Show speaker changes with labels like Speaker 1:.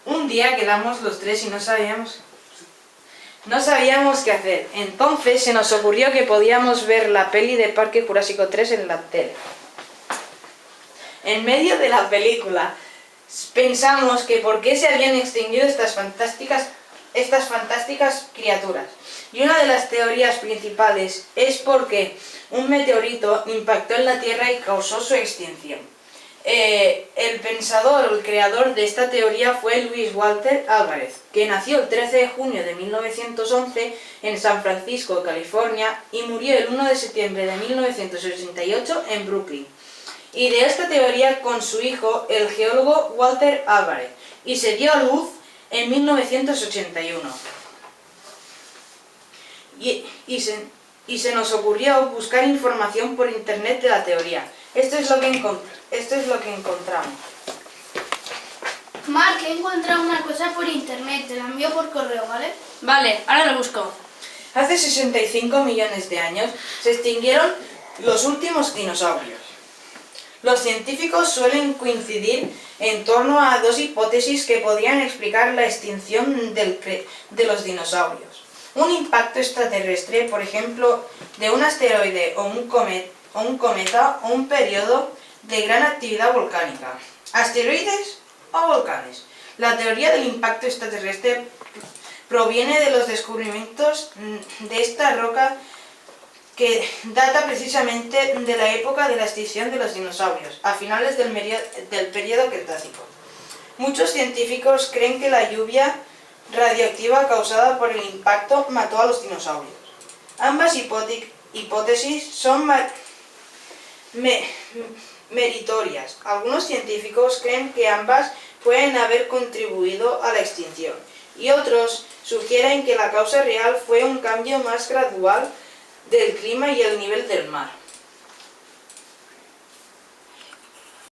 Speaker 1: Un día quedamos los tres y no sabíamos qué hacer. Entonces se nos ocurrió que podíamos ver la peli de Parque Jurásico 3 en la tele. En medio de la película pensamos que por qué se habían extinguido estas fantásticas criaturas. Y una de las teorías principales es porque un meteorito impactó en la Tierra y causó su extinción. El pensador o el creador de esta teoría fue Luis Walter Álvarez, que nació el 13 de junio de 1911 en San Francisco, California, y murió el 1 de septiembre de 1988 en Brooklyn. Y de esta teoría con su hijo, el geólogo Walter Álvarez, y se dio a luz en 1981. Y se nos ocurrió buscar información por internet de la teoría. Esto es lo que encontramos.
Speaker 2: Marc, he encontrado una cosa por internet, te la envío por correo, ¿vale?
Speaker 3: Vale, ahora lo busco.
Speaker 1: Hace 65 millones de años se extinguieron los últimos dinosaurios. Los científicos suelen coincidir en torno a dos hipótesis que podrían explicar la extinción de los dinosaurios. Un impacto extraterrestre, por ejemplo, de un asteroide o un cometa o un periodo de gran actividad volcánica. ¿Asteroides o volcanes? La teoría del impacto extraterrestre proviene de los descubrimientos de esta roca que data precisamente de la época de la extinción de los dinosaurios, a finales del periodo Cretácico. Muchos científicos creen que la lluvia radioactiva causada por el impacto mató a los dinosaurios. Ambas hipótesis son meritorias. Algunos científicos creen que ambas pueden haber contribuido a la extinción, y otros sugieren que la causa real fue un cambio más gradual del clima y el nivel del mar.